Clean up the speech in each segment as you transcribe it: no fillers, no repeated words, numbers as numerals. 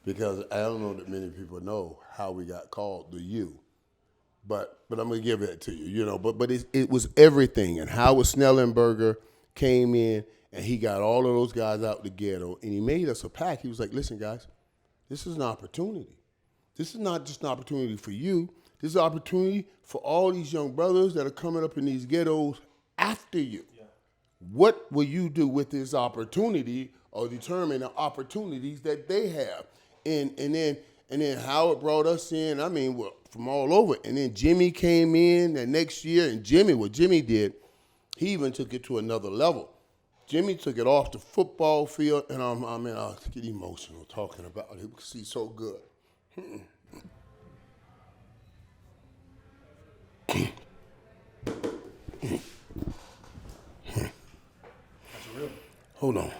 because I don't know that many people know how we got called the U. But I'm gonna give that to you, you know. But it was everything. And Howard Snellenberger came in and he got all of those guys out the ghetto and he made us a pact. He was like, listen, guys, this is an opportunity. This is not just an opportunity for you. This is an opportunity for all these young brothers that are coming up in these ghettos after you. Yeah. What will you do with this opportunity or determine the opportunities that they have? And then Howard brought us in, from all over. And then Jimmy came in the next year, and what Jimmy did, he even took it to another level. Jimmy took it off the football field, and I get emotional talking about it because he's so good. That's real. Hold on.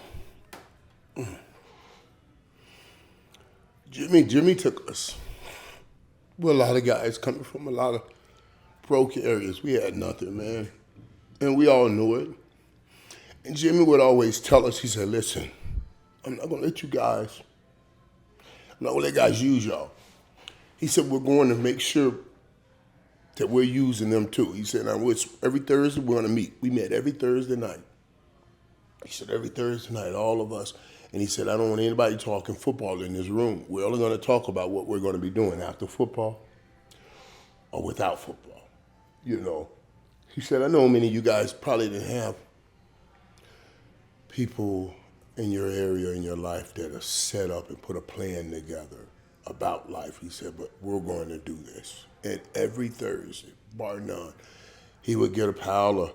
Jimmy took us. We're a lot of guys coming from a lot of broke areas. We had nothing, man. And we all knew it. And Jimmy would always tell us, he said, listen, I'm not going to let you guys, I'm not going to let guys use y'all. He said, we're going to make sure that we're using them too. He said, now, every Thursday we're going to meet. We met every Thursday night. He said, every Thursday night, all of us. And he said, I don't want anybody talking football in this room. We're only going to talk about what we're going to be doing after football or without football. You know, he said, I know many of you guys probably didn't have people in your area, in your life that are set up and put a plan together about life. He said, but we're going to do this. And every Thursday, bar none, he would get a pile of,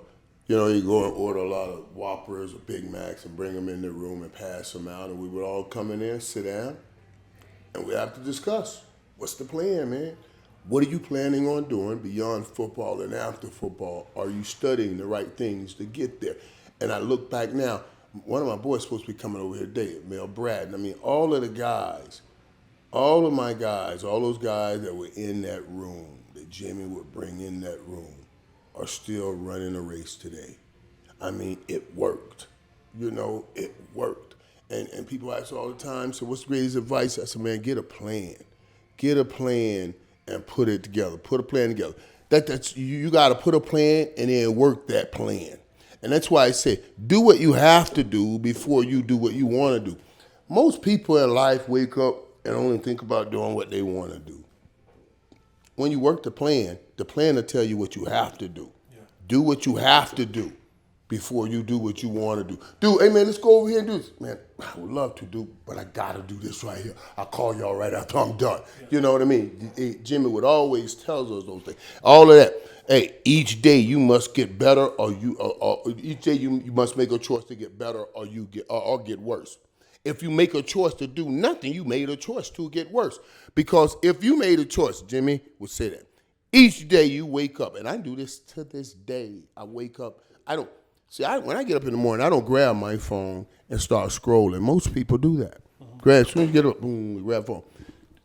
he'd go and order a lot of Whoppers or Big Macs and bring them in the room and pass them out. And we would all come in there and sit down. And we have to discuss, what's the plan, man? What are you planning on doing beyond football and after football? Are you studying the right things to get there? And I look back now, one of my boys supposed to be coming over here today, Mel Brad. All of the guys, all of my guys, all those guys that were in that room, that Jimmy would bring in that room, are still running a race today. It worked. It worked. And people ask all the time, so what's the greatest advice? I said, man, get a plan. Get a plan and put it together. Put a plan together. That's you got to put a plan and then work that plan. And that's why I say, do what you have to do before you do what you want to do. Most people in life wake up and only think about doing what they want to do. When you work the plan will tell you what you have to do. Yeah. Do what you have to do before you do what you want to do. Dude, hey man, let's go over here and do this. Man, I would love to do, but I gotta do this right here. I'll call y'all right after I'm done. Yeah. You know what I mean? Jimmy would always tell us those things. All of that. Hey, each day you must get better, or each day you must make a choice to get better, or get worse. If you make a choice to do nothing, you made a choice to get worse. Because if you made a choice, Jimmy would say that, each day you wake up, and I do this to this day. I wake up, when I get up in the morning, I don't grab my phone and start scrolling. Most people do that. As soon as you get up, boom, grab the phone.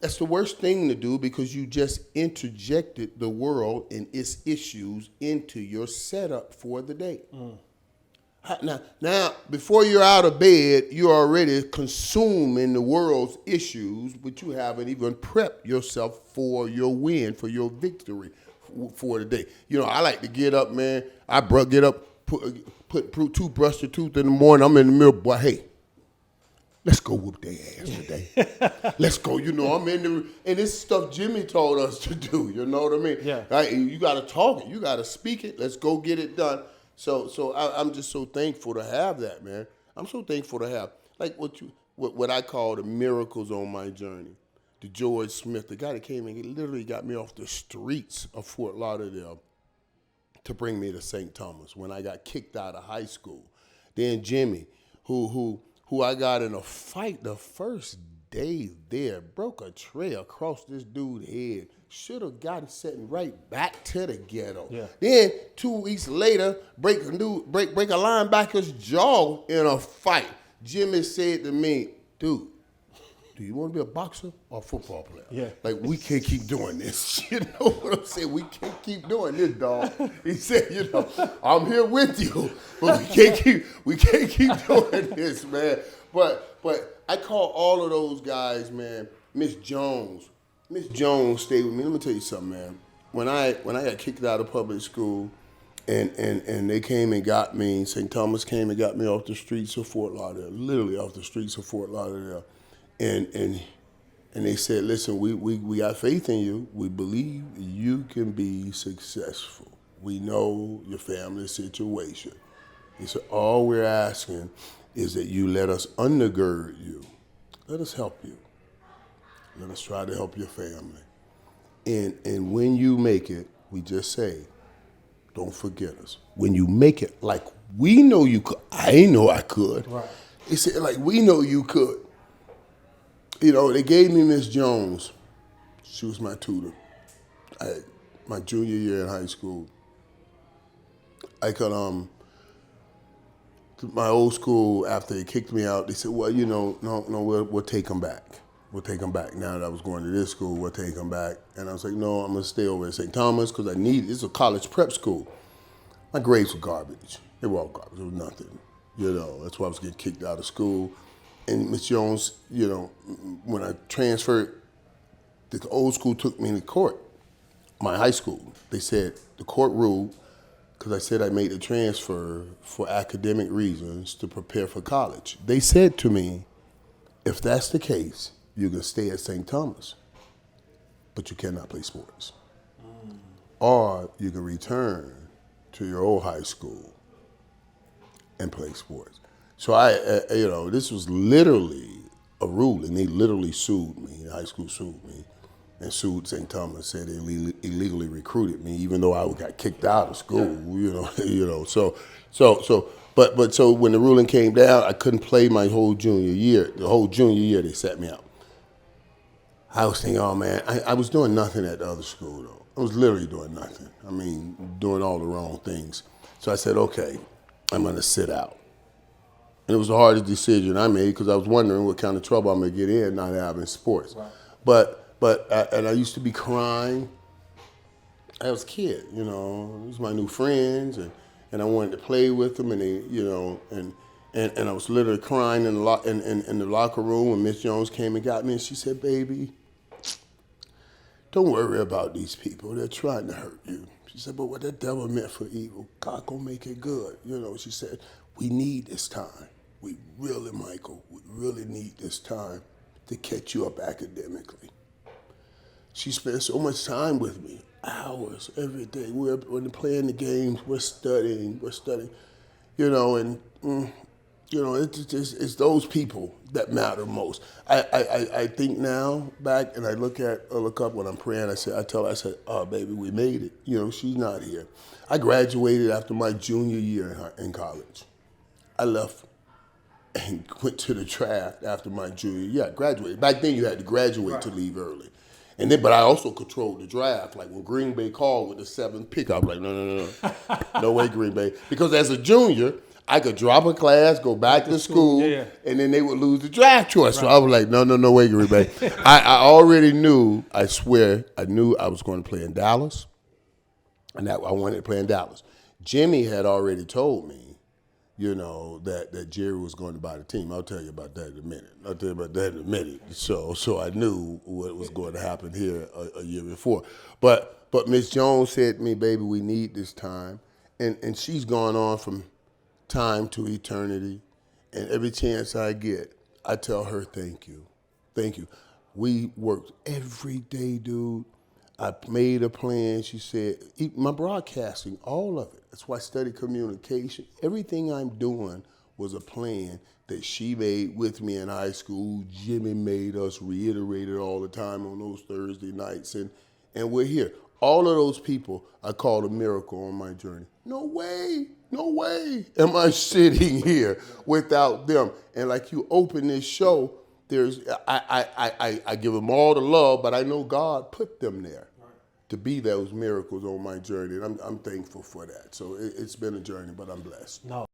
That's the worst thing to do because you just interjected the world and its issues into your setup for the day. Now, before you're out of bed, you're already consuming the world's issues, but you haven't even prepped yourself for your win, for your victory for the day. I like to get up, man. I get up, brush the tooth in the morning. I'm in the mirror, boy, hey, let's go whoop their ass today. Let's go. I'm in the, and this stuff Jimmy told us to do. You know what I mean? Yeah. Right? You got to talk it. You got to speak it. Let's go get it done. So I'm just so thankful to have that, man. I'm so thankful to have, like what I call the miracles on my journey. The George Smith, the guy that came in, he literally got me off the streets of Fort Lauderdale to bring me to St. Thomas when I got kicked out of high school. Then Jimmy, who I got in a fight the first day there, broke a tray across this dude's head, should have gotten sitting right back to the ghetto. Yeah. Then 2 weeks later, break a linebacker's jaw in a fight. Jimmy said to me, dude, do you want to be a boxer or a football player? Yeah. Like, we can't keep doing this. You know what I'm saying? We can't keep doing this, dog. He said, I'm here with you, but we can't keep doing this, man. But I call all of those guys, man. Miss Jones. Miss Jones stayed with me. Let me tell you something, man. When I got kicked out of public school, and they came and got me, St. Thomas came and got me off the streets of Fort Lauderdale, literally off the streets of Fort Lauderdale, and they said, listen, we got faith in you. We believe you can be successful. We know your family situation. He said, all we're asking is that you let us undergird you. Let us help you. Let us try to help your family. And when you make it, we just say, don't forget us. When you make it, like we know you could. I ain't know I could. Right. They said, like, we know you could. You know, they gave me Miss Jones. She was my tutor. My junior year in high school. I could, my old school, after they kicked me out, they said, well, you know, no, we'll take them back. We'll take them back. Now that I was going to this school, we'll take them back. And I was like, no, I'm going to stay over at St. Thomas because it's a college prep school. My grades were garbage. They were all garbage. It was nothing. You know, that's why I was getting kicked out of school. And Miss Jones, you know, when I transferred, the old school took me to court, my high school. They said the court ruled, because I said I made a transfer for academic reasons to prepare for college. They said to me, if that's the case, you can stay at St. Thomas, but you cannot play sports. Or you can return to your old high school and play sports. So you know, this was literally a ruling. They literally sued me. The high school sued me and sued St. Thomas, said they illegally recruited me, even though I got kicked out of school. You know. So when the ruling came down, I couldn't play my whole junior year. The whole junior year, they set me out. I was thinking, oh man, I was doing nothing at the other school though. I was literally doing nothing. I mean, doing all the wrong things. So I said, okay, I'm gonna sit out. And it was the hardest decision I made because I was wondering what kind of trouble I'm gonna get in not having sports. Right. But I used to be crying. I was a kid, you know. These were my new friends, and I wanted to play with them, and they, you know, and I was literally crying in the locker room when Miss Jones came and got me, and she said, "Baby, don't worry about these people. They're trying to hurt you." She said, "But what the devil meant for evil, God gonna make it good." You know, she said, "We need this time. We really, Michael, we really need this time to catch you up academically." She spent so much time with me, hours every day. When they're playing the games, we're studying, you know, and you know, it's those people that matter most. I think now back and I look up when I'm praying. I tell her, "Oh, baby, we made it." You know, she's not here. I graduated after my junior year in college. I left and went to the draft after my junior year. I graduated. Back then, you had to graduate to leave early. And then, but I also controlled the draft. Like when Green Bay called with the 7th pick, I was like, no, no way, Green Bay. Because as a junior, I could drop a class, go back to school, and then they would lose the draft choice. Right. So I was like, no way, Green Bay. I already knew, I swear, I knew I was going to play in Dallas, and that I wanted to play in Dallas. Jimmy had already told me, you know, that Jerry was going to buy the team. I'll tell you about that in a minute. So I knew what was going to happen here a year before. But Miss Jones said to me, "Baby, we need this time." And she's gone on from time to eternity. And every chance I get, I tell her, thank you. Thank you. We worked every day, dude. I made a plan. She said, my broadcasting, all of it. That's why I studied communication. Everything I'm doing was a plan that she made with me in high school. Jimmy made us reiterate it all the time on those Thursday nights. And we're here. All of those people I called a miracle on my journey. No way am I sitting here without them. And like you open this show, I give them all the love, but I know God put them there to be those miracles on my journey, and I'm thankful for that. So it's been a journey, but I'm blessed. No.